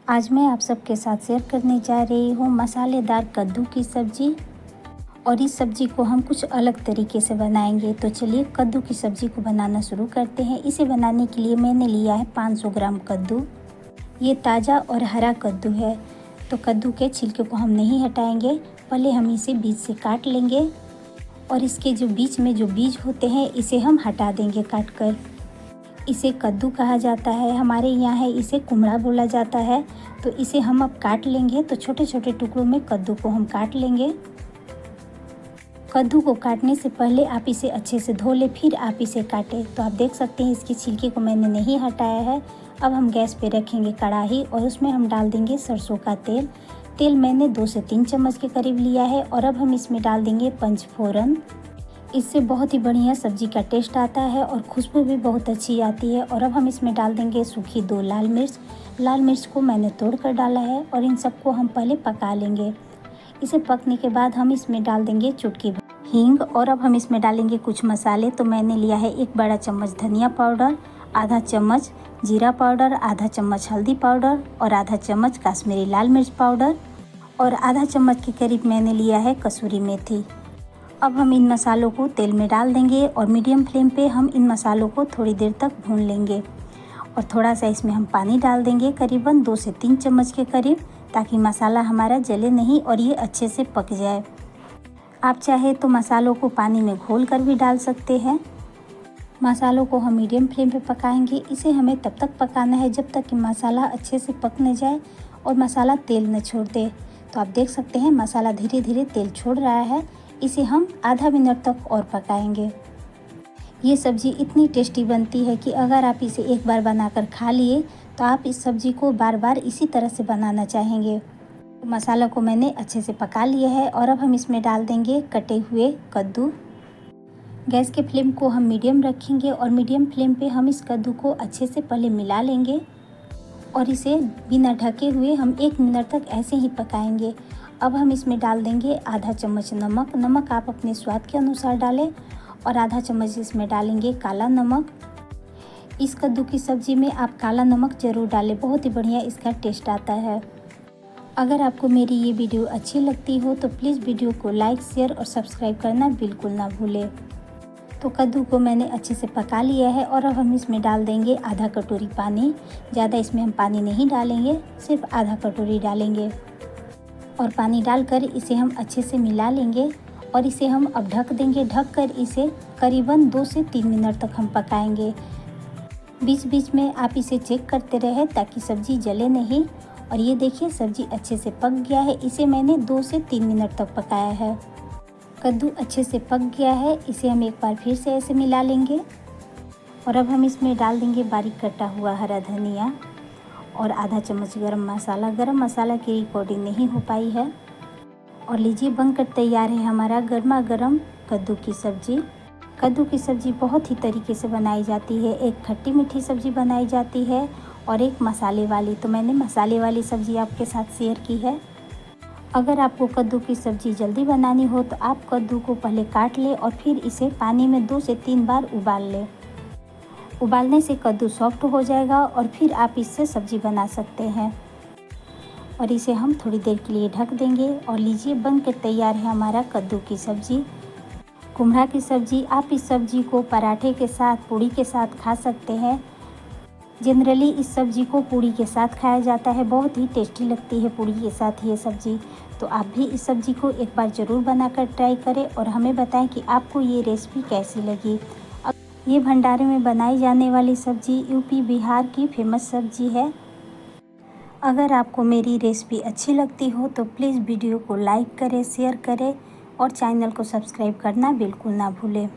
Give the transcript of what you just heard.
आज मैं आप सबके साथ शेयर करने जा रही हूँ मसालेदार कद्दू की सब्ज़ी। और इस सब्ज़ी को हम कुछ अलग तरीके से बनाएंगे। तो चलिए कद्दू की सब्ज़ी को बनाना शुरू करते हैं। इसे बनाने के लिए मैंने लिया है 500 ग्राम कद्दू। ये ताज़ा और हरा कद्दू है, तो कद्दू के छिलके को हम नहीं हटाएंगे। पहले हम इसे बीज से काट लेंगे और इसके जो बीच में जो बीज होते हैं इसे हम हटा देंगे काट कर। इसे कद्दू कहा जाता है, हमारे यहाँ है इसे कुमड़ा बोला जाता है। तो इसे हम अब काट लेंगे। तो छोटे छोटे टुकड़ों में कद्दू को हम काट लेंगे। कद्दू को काटने से पहले आप इसे अच्छे से धो ले, फिर आप इसे काटें। तो आप देख सकते हैं इसके छिलके को मैंने नहीं हटाया है। अब हम गैस पे रखेंगे कढ़ाई और उसमें हम डाल देंगे सरसों का तेल। तेल मैंने 2 से 3 चम्मच के करीब लिया है। और अब हम इसमें डाल देंगे पंचफोरन। इससे बहुत ही बढ़िया सब्ज़ी का टेस्ट आता है और खुशबू भी बहुत अच्छी आती है। और अब हम इसमें डाल देंगे सूखी 2 लाल मिर्च। लाल मिर्च को मैंने तोड़ कर डाला है और इन सबको हम पहले पका लेंगे। इसे पकने के बाद हम इसमें डाल देंगे चुटकी हींग। और अब हम इसमें डालेंगे कुछ मसाले। तो मैंने लिया है 1 बड़ा चम्मच धनिया पाउडर, आधा चम्मच जीरा पाउडर, आधा चम्मच हल्दी पाउडर और आधा चम्मच कश्मीरी लाल मिर्च पाउडर और आधा चम्मच के करीब मैंने लिया है कसूरी मेथी। अब हम इन मसालों को तेल में डाल देंगे और मीडियम फ्लेम पे हम इन मसालों को थोड़ी देर तक भून लेंगे। और थोड़ा सा इसमें हम पानी डाल देंगे, करीबन 2 से 3 चम्मच के करीब, ताकि मसाला हमारा जले नहीं और ये अच्छे से पक जाए। आप चाहे तो मसालों को पानी में घोल कर भी डाल सकते हैं। मसालों को हम मीडियम फ्लेम पे पकाएंगे। इसे हमें तब तक पकाना है जब तक कि मसाला अच्छे से पक न जाए और मसाला तेल न छोड़ दे। तो आप देख सकते हैं मसाला धीरे धीरे तेल छोड़ रहा है। इसे हम आधा मिनट तक और पकाएंगे। ये सब्ज़ी इतनी टेस्टी बनती है कि अगर आप इसे एक बार बनाकर खा लिए तो आप इस सब्ज़ी को बार बार इसी तरह से बनाना चाहेंगे। मसाला को मैंने अच्छे से पका लिया है और अब हम इसमें डाल देंगे कटे हुए कद्दू। गैस के फ्लेम को हम मीडियम रखेंगे और मीडियम फ्लेम पे हम इस कद्दू को अच्छे से पहले मिला लेंगे और इसे बिना ढके हुए हम 1 मिनट तक ऐसे ही पकाएंगे। अब हम इसमें डाल देंगे आधा चम्मच नमक। नमक आप अपने स्वाद के अनुसार डालें और आधा चम्मच इसमें डालेंगे काला नमक। इस कद्दू की सब्ज़ी में आप काला नमक ज़रूर डालें, बहुत ही बढ़िया इसका टेस्ट आता है। अगर आपको मेरी ये वीडियो अच्छी लगती हो तो प्लीज़ वीडियो को लाइक, शेयर और सब्सक्राइब करना बिल्कुल ना भूलें। तो कद्दू को मैंने अच्छे से पका लिया है और अब हम इसमें डाल देंगे आधा कटोरी पानी। ज़्यादा इसमें हम पानी नहीं डालेंगे, सिर्फ आधा कटोरी डालेंगे। और पानी डालकर इसे हम अच्छे से मिला लेंगे और इसे हम अब ढक देंगे। ढक कर इसे करीबन 2 से 3 मिनट तक हम पकाएंगे। बीच बीच में आप इसे चेक करते रहें ताकि सब्ज़ी जले नहीं। और ये देखिए सब्ज़ी अच्छे से पक गया है। इसे मैंने 2 से 3 मिनट तक पकाया है। कद्दू अच्छे से पक गया है। इसे हम एक बार फिर से ऐसे मिला लेंगे और अब हम इसमें डाल देंगे बारीक कटा हुआ हरा धनिया और आधा चम्मच गरम मसाला। गरम मसाला की रिकॉर्डिंग नहीं हो पाई है। और लीजिए बनकर तैयार है हमारा गर्मा गर्म कद्दू की सब्ज़ी। कद्दू की सब्ज़ी बहुत ही तरीके से बनाई जाती है। एक खट्टी मीठी सब्ज़ी बनाई जाती है और एक मसाले वाली। तो मैंने मसाले वाली सब्ज़ी आपके साथ शेयर की है। अगर आपको कद्दू की सब्ज़ी जल्दी बनानी हो तो आप कद्दू को पहले काट लें और फिर इसे पानी में 2 से 3 बार उबाल लें। उबालने से कद्दू सॉफ्ट हो जाएगा और फिर आप इससे सब्ज़ी बना सकते हैं। और इसे हम थोड़ी देर के लिए ढक देंगे। और लीजिए बनकर तैयार है हमारा कद्दू की सब्ज़ी। कुम्हड़ा की सब्ज़ी, आप इस सब्ज़ी को पराठे के साथ, पूड़ी के साथ खा सकते हैं। जनरली इस सब्ज़ी को पूड़ी के साथ खाया जाता है। बहुत ही टेस्टी लगती है पूड़ी के साथ ये सब्ज़ी। तो आप भी इस सब्ज़ी को एक बार ज़रूर बनाकर ट्राई करें और हमें बताएं कि आपको ये रेसिपी कैसी लगी। ये भंडारे में बनाई जाने वाली सब्ज़ी यूपी बिहार की फेमस सब्ज़ी है। अगर आपको मेरी रेसिपी अच्छी लगती हो तो प्लीज़ वीडियो को लाइक करें, शेयर करें और चैनल को सब्सक्राइब करना बिल्कुल ना भूलें।